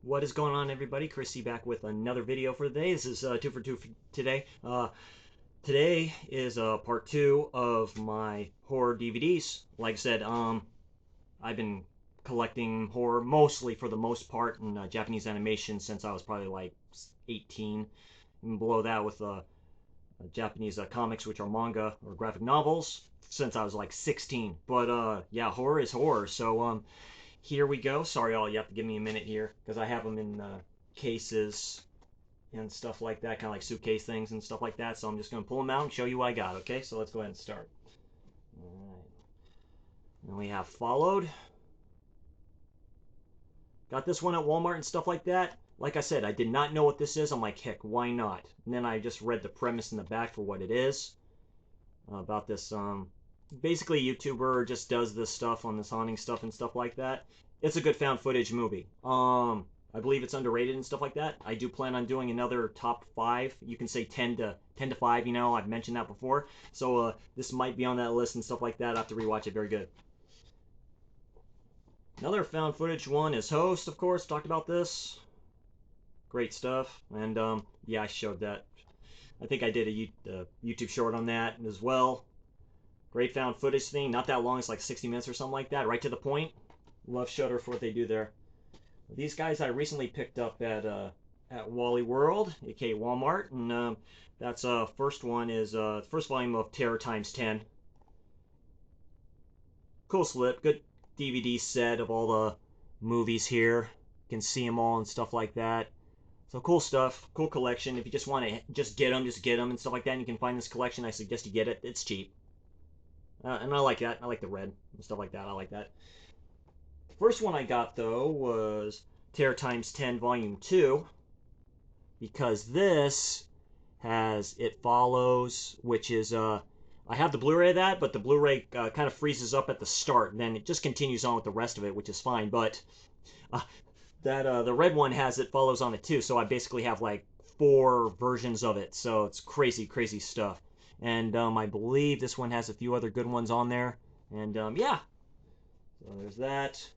What is going on, everybody? Chrissy back with another video for today. This is 2 for 2 for today. Today is part 2 of my horror DVDs. Like I said, I've been collecting horror mostly for the most part in Japanese animation since I was probably like 18. And below that with Japanese comics, which are manga or graphic novels, since I was like 16. But yeah, horror is horror. So here we go. Sorry, all you have to give me a minute here because I have them in cases and stuff like that, kind of like suitcase things and stuff like that. So I'm just going to pull them out and show you what I got. Okay, so let's go ahead and start. All right. Then we have Followed. Got this one at Walmart and stuff like that. Like I said, I did not know what this is. I'm like, heck, why not? And then I just read the premise in the back for what it is. About this basically YouTuber just does this stuff on this haunting stuff and stuff like that. It's a good found footage movie. I believe it's underrated and stuff like that. I do plan on doing another top 5. You can say 10 to 5, you know, I've mentioned that before. So this might be on that list and stuff like that. I have to rewatch it. Very good. Another found footage one is Host, of course. Talked about this. Great stuff. And yeah, I showed that. I think I did a YouTube short on that as well. Great found footage thing. Not that long. It's like 60 minutes or something like that. Right to the point. Love Shudder for what they do there. These guys I recently picked up at Wally World, aka Walmart, and that's first one is first volume of Terror Times 10. Cool slip. Good DVD set of all the movies here. You can see them all and stuff like that. So cool stuff, cool collection. If you just want to just get them and stuff like that, and you can find this collection, I suggest you get it. It's cheap. And I like that. I like the red and stuff like that. I like that. First one I got though was Terror Times 10 Volume 2 because this has It Follows, which is I have the Blu-ray of that, but the Blu-ray kind of freezes up at the start, and then it just continues on with the rest of it, which is fine. But uh, that the red one has It Follows on it too, so I basically have like 4 versions of it. So it's crazy, crazy stuff. And I believe this one has a few other good ones on there. And yeah, so there's that.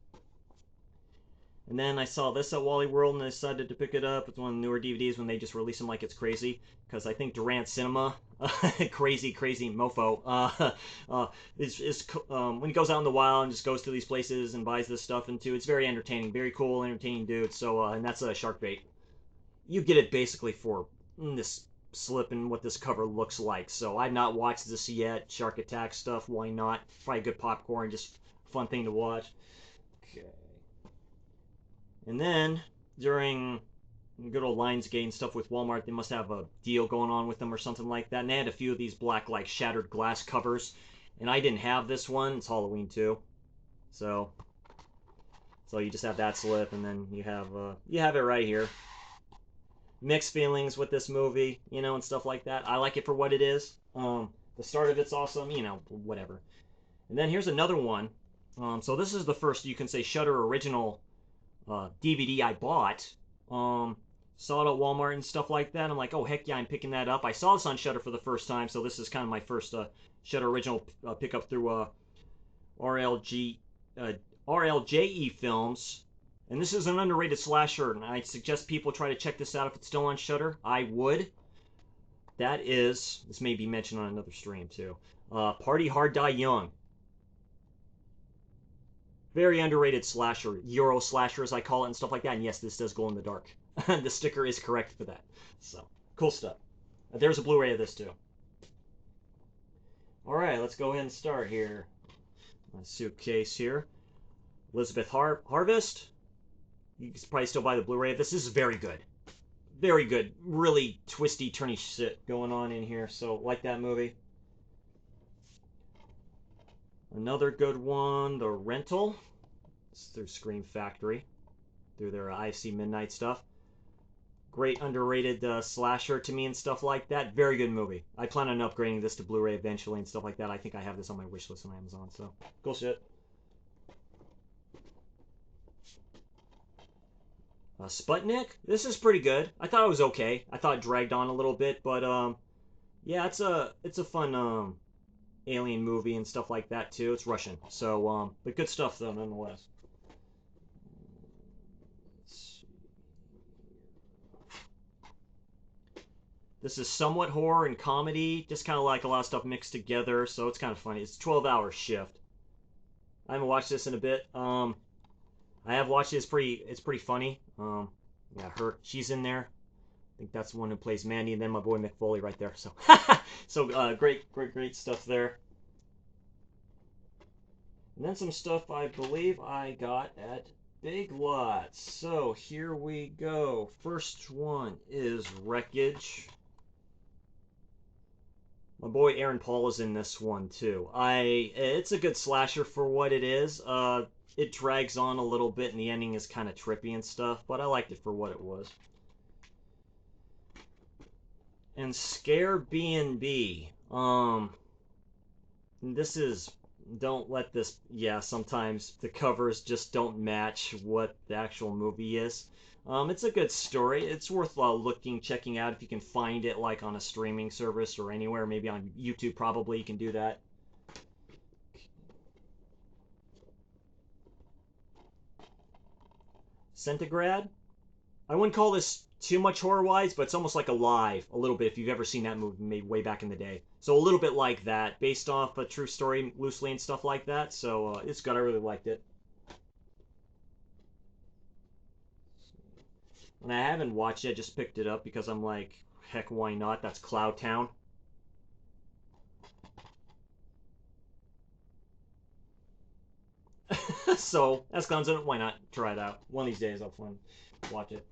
And then I saw this at Wally World and I decided to pick it up. It's one of the newer DVDs when they just release them like it's crazy. Because I think Durant Cinema, crazy, crazy mofo, when he goes out in the wild and just goes to these places and buys this stuff into, it's very entertaining, very cool, entertaining dude. So, and that's a shark bait. You get it basically for this slip and what this cover looks like. So I've not watched this yet. Shark Attack stuff, why not? Probably good popcorn, just fun thing to watch. Okay. And then during good old Lionsgate and stuff with Walmart, they must have a deal going on with them or something like that. And they had a few of these black like shattered glass covers, and I didn't have this one. It's Halloween too, so you just have that slip, and then you have it right here. Mixed feelings with this movie, you know, and stuff like that. I like it for what it is. The start of it's awesome, you know, whatever. And then here's another one. So this is the first you can say Shudder original DVD I bought. Saw it at Walmart and stuff like that. I'm like, oh heck yeah, I'm picking that up. I saw this on Shudder for the first time, so this is kind of my first Shudder original pickup through RLG uh, RLJE Films. And this is an underrated slasher, and I suggest people try to check this out if it's still on Shudder. I would. That is, this may be mentioned on another stream too. Party Hard Die Young. Very underrated slasher, Euro slasher as I call it, and stuff like that. And yes, this does glow in the dark. The sticker is correct for that. So cool stuff. There's a Blu-ray of this too. All right, let's go ahead and start here. My suitcase here. Elizabeth Harvest. You can probably still buy the Blu-ray of this. This is very good. Very good. Really twisty, turny shit going on in here. So like that movie. Another good one, The Rental. It's through Scream Factory, through their IFC Midnight stuff. Great underrated slasher to me and stuff like that. Very good movie. I plan on upgrading this to Blu-ray eventually and stuff like that. I think I have this on my wish list on Amazon, so cool shit. Sputnik. This is pretty good. I thought it was okay. I thought it dragged on a little bit, but yeah, it's a fun alien movie and stuff like that too. It's Russian, so but good stuff though nonetheless. Let's see. This is somewhat horror and comedy, just kind of like a lot of stuff mixed together, so it's kind of funny. It's a 12-hour shift. I haven't watched this in a bit. I have watched it. It's pretty funny. Yeah, she's in there. I think that's the one who plays Mandy, and then my boy Mick Foley right there. So, great stuff there. And then some stuff I believe I got at Big Lots. So here we go. First one is Wreckage. My boy Aaron Paul is in this one too. It's a good slasher for what it is. It drags on a little bit, and the ending is kind of trippy and stuff, but I liked it for what it was. And Scare B&B. This is, don't let this, yeah, sometimes the covers just don't match what the actual movie is. It's a good story. It's worth checking out if you can find it, like on a streaming service or anywhere. Maybe on YouTube, probably you can do that. Centigrade. I wouldn't call this too much horror-wise, but it's almost like Alive, a little bit, if you've ever seen that movie made way back in the day. So a little bit like that, based off a true story loosely and stuff like that. So it's good. I really liked it. And I haven't watched it, just picked it up because I'm like, heck, why not? That's Cloud Town. So, that's Gunson. Why not try it out? One of these days I'll watch it.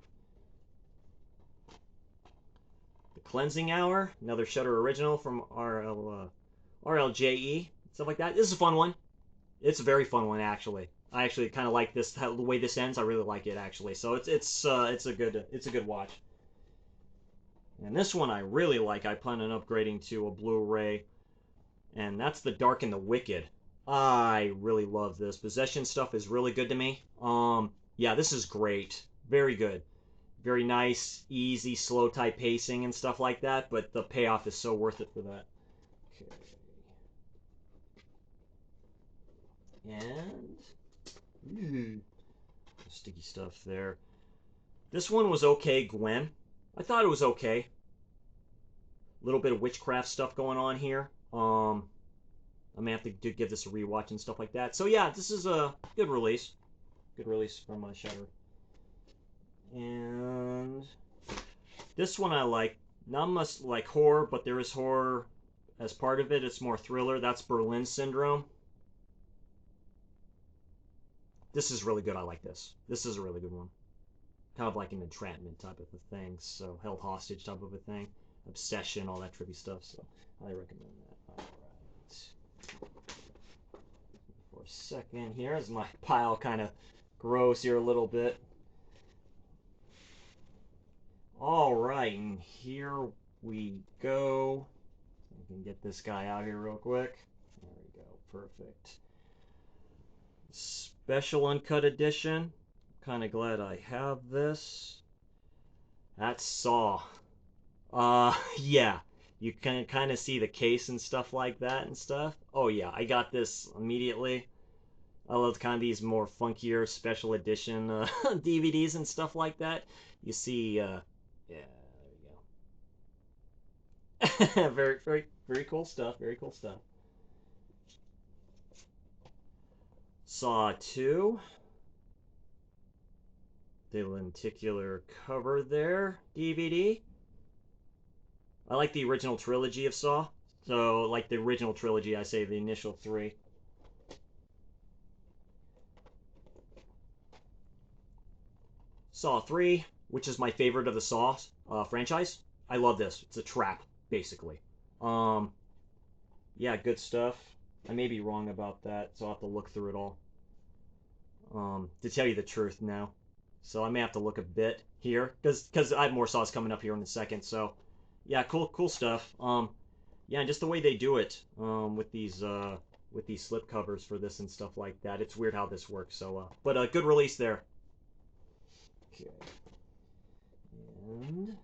The Cleansing Hour, another Shudder original from RLJE, stuff like that. This is a fun one. It's a very fun one, actually. I actually kind of like this, the way this ends. I really like it, actually. So it's a good watch. And this one I really like. I plan on upgrading to a Blu-ray, and that's The Dark and the Wicked. I really love this. Possession stuff is really good to me. Yeah, this is great. Very good. Very nice, easy, slow type pacing and stuff like that, but the payoff is so worth it for that. Okay. And sticky stuff there. This one was okay, Gwen. I thought it was okay. A little bit of witchcraft stuff going on here. I may have to give this a rewatch and stuff like that. So yeah, this is a good release. Good release from Shudder. And this one I like. Not much like horror, but there is horror as part of it. It's more thriller. That's Berlin Syndrome. This is really good. I like this. This is a really good one. Kind of like an entrapment type of a thing. So held hostage type of a thing. Obsession, all that trippy stuff. So I recommend that. Alright. For a second here as my pile kind of grows here a little bit. Alright, and here we go. I can get this guy out here real quick. There we go. Perfect. Special Uncut Edition. Kind of glad I have this. That's Saw. Yeah. You can kind of see the case and stuff like that and stuff. Oh yeah, I got this immediately. I love kind of these more funkier special edition DVDs and stuff like that. You see, yeah, there you go. Very cool stuff. Very cool stuff. Saw 2. The lenticular cover there, DVD. I like the original trilogy of Saw. So, like the original trilogy, I say the initial 3. Saw 3, which is my favorite of the Saw franchise. I love this. It's a trap, basically. Yeah, good stuff. I may be wrong about that, so I'll have to look through it all. To tell you the truth now. So I may have to look a bit here, because I have more Saws coming up here in a second, so... Yeah, cool stuff. Yeah, and just the way they do it, with these slip covers for this and stuff like that. It's weird how this works, so, but a good release there. Okay. And...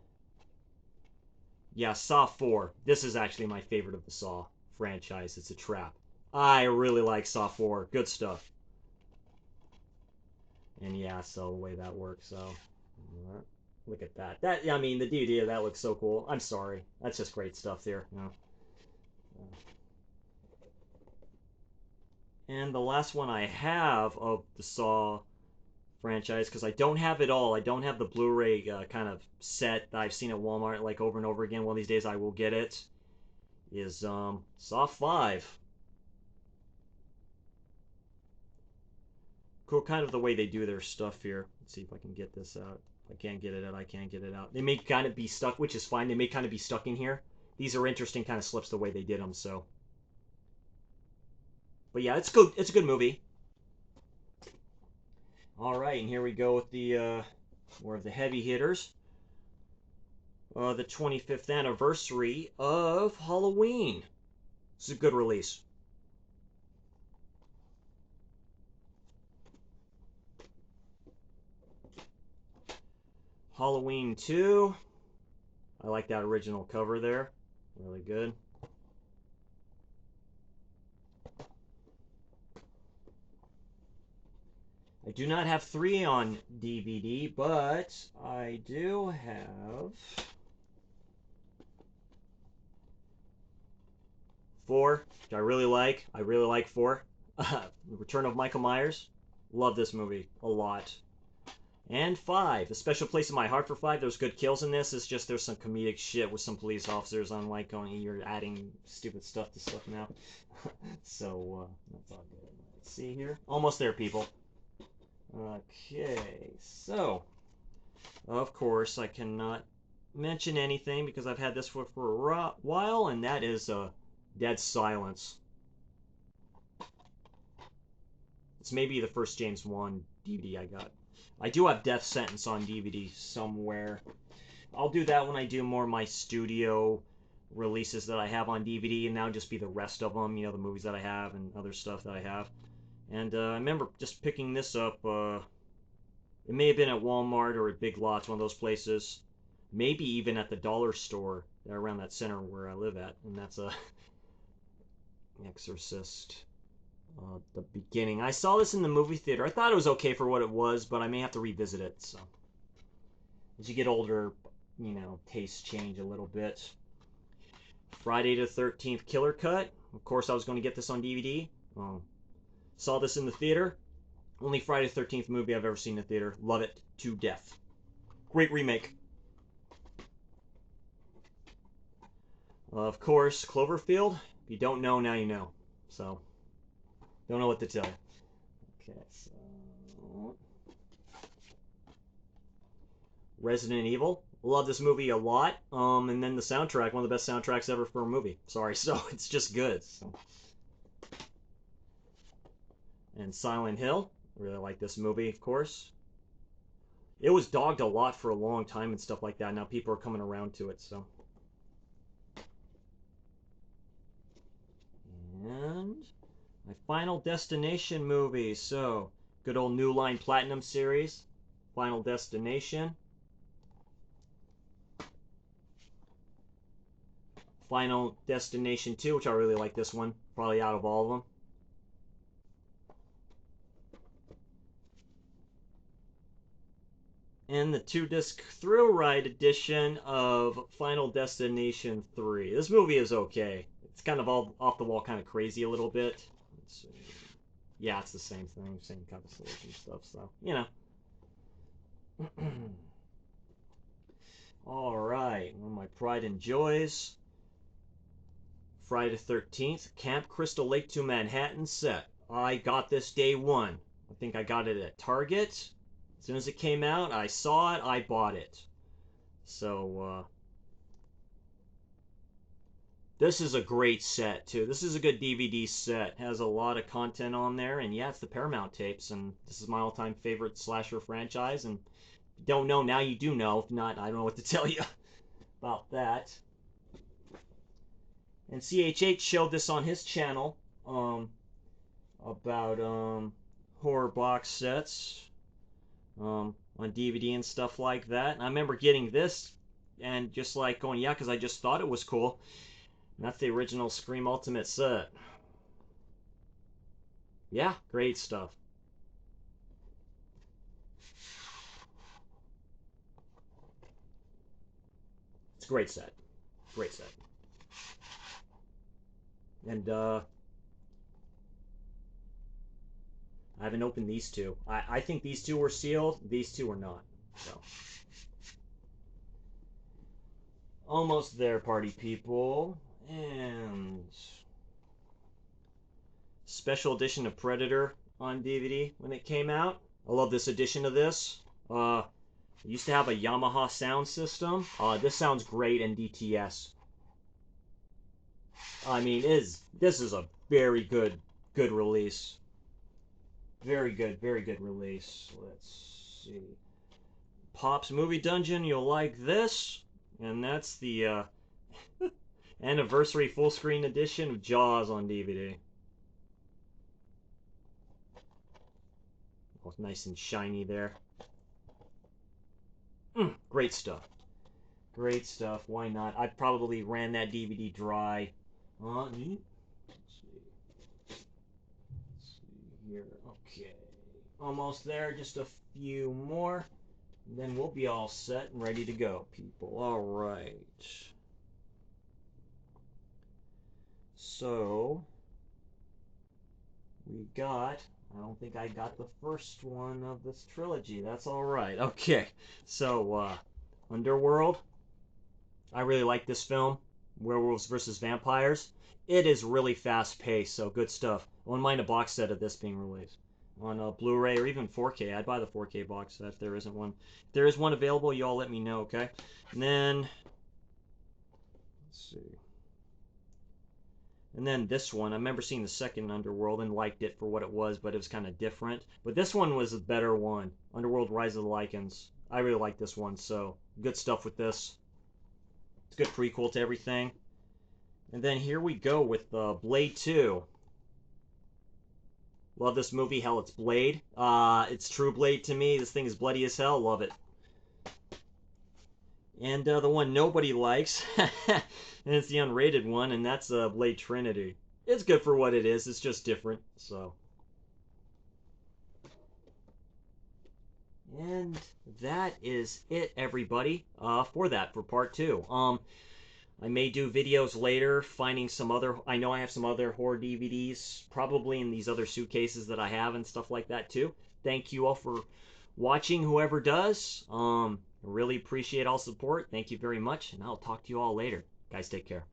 Yeah, Saw 4. This is actually my favorite of the Saw franchise. It's a trap. I really like Saw 4. Good stuff. And yeah, so the way that works, so... Look at that. I mean, the DVD of that looks so cool. I'm sorry. That's just great stuff there. You know? And the last one I have of the Saw franchise, because I don't have it all. I don't have the Blu-ray kind of set that I've seen at Walmart like over and over again. One of these days I will get it. Is Saw 5. Cool, kind of the way they do their stuff here. Let's see if I can get this out. If I can't get it out, I can't get it out. They may kind of be stuck, which is fine. They may kind of be stuck in here. These are interesting kind of slips the way they did them. So, but yeah, it's good. It's a good movie. All right, and here we go with the more of the heavy hitters. The 25th anniversary of Halloween. It's a good release. Halloween 2. I like that original cover there. Really good. I do not have 3 on DVD, but I do have 4, which I really like. I really like 4. Return of Michael Myers. Love this movie a lot. And 5. A special place in my heart for 5. There's good kills in this. It's just there's some comedic shit with some police officers. Unlike going, you're adding stupid stuff to stuff now. So, that's all good. Let's see here. Almost there, people. Okay, so, of course, I cannot mention anything because I've had this for a while, and that is Dead Silence. It's maybe the first James Wan DVD I got. I do have Death Sentence on DVD somewhere. I'll do that when I do more of my studio releases that I have on DVD, and that'll just be the rest of them, you know, the movies that I have and other stuff that I have. And I remember just picking this up. It may have been at Walmart or at Big Lots, one of those places. Maybe even at the dollar store around that center where I live at. And that's a Exorcist. The beginning. I saw this in the movie theater. I thought it was okay for what it was, but I may have to revisit it. So, as you get older, you know, tastes change a little bit. Friday the 13th Killer Cut. Of course, I was going to get this on DVD. Saw this in the theater. Only Friday the 13th movie I've ever seen in the theater. Love it to death. Great remake. Of course, Cloverfield. If you don't know, now you know. So, don't know what to tell you. Okay, so... Resident Evil. Love this movie a lot. And then the soundtrack, one of the best soundtracks ever for a movie. Sorry, so it's just good. So. And Silent Hill. Really like this movie, of course. It was dogged a lot for a long time and stuff like that. Now people are coming around to it, so. And my Final Destination movie. So, good old New Line Platinum series. Final Destination. Final Destination 2, which I really like this one. Probably out of all of them. And the 2-disc thrill ride edition of Final Destination 3. This movie is okay. It's kind of all off the wall, kind of crazy a little bit. Yeah, it's the same thing, same kind of solution stuff, so, you know. Alright, one of my pride and joys. Friday the 13th, Camp Crystal Lake to Manhattan set. I got this day one. I think I got it at Target. As soon as it came out, I saw it, I bought it. So, this is a great set, too. This is a good DVD set. It has a lot of content on there, and yeah, it's the Paramount tapes, and this is my all-time favorite slasher franchise, and if you don't know, now you do know. If not, I don't know what to tell you about that. And CHH showed this on his channel, about, horror box sets. On DVD and stuff like that. And I remember getting this and just like going, yeah, because I just thought it was cool. And that's the original Scream Ultimate set. Yeah, great stuff. great set. Great set. And I haven't opened these two. I think these two were sealed. These two were not. So almost there, party people. And special edition of Predator on DVD when it came out. I love this edition of this. It used to have a Yamaha sound system. This sounds great in DTS. I mean, this is a very good release. Very good release. Let's see. Pop's Movie Dungeon, you'll like this. And that's the anniversary full screen edition of Jaws on DVD. Oh, nice and shiny there. Great stuff. Great stuff. Why not? I probably ran that DVD dry. Let's see. Let's see here. Okay. Almost there. Just a few more. And then we'll be all set and ready to go, people. All right. So, we got... I don't think I got the first one of this trilogy. That's all right. Okay. So, Underworld. I really like this film. Werewolves versus Vampires. It is really fast-paced, so good stuff. I wouldn't mind a box set of this being released on Blu-ray or even 4K. I'd buy the 4K box set if there isn't one. If there is one available, y'all let me know, okay? And then, let's see. And then this one, I remember seeing the second Underworld and liked it for what it was, but it was kind of different. But this one was a better one. Underworld Rise of the Lycans. I really like this one, so good stuff with this. It's a good prequel to everything. And then here we go with Blade 2. Love this movie. Hell, it's Blade. It's True Blade to me. This thing is bloody as hell. Love it. And the one nobody likes, and it's the unrated one, and that's Blade Trinity. It's good for what it is. It's just different. So, and that is it, everybody, for part 2. I may do videos later, finding some other... I know I have some other horror DVDs, probably in these other suitcases that I have and stuff like that, too. Thank you all for watching, whoever does. I really appreciate all support. Thank you very much, and I'll talk to you all later. Guys, take care.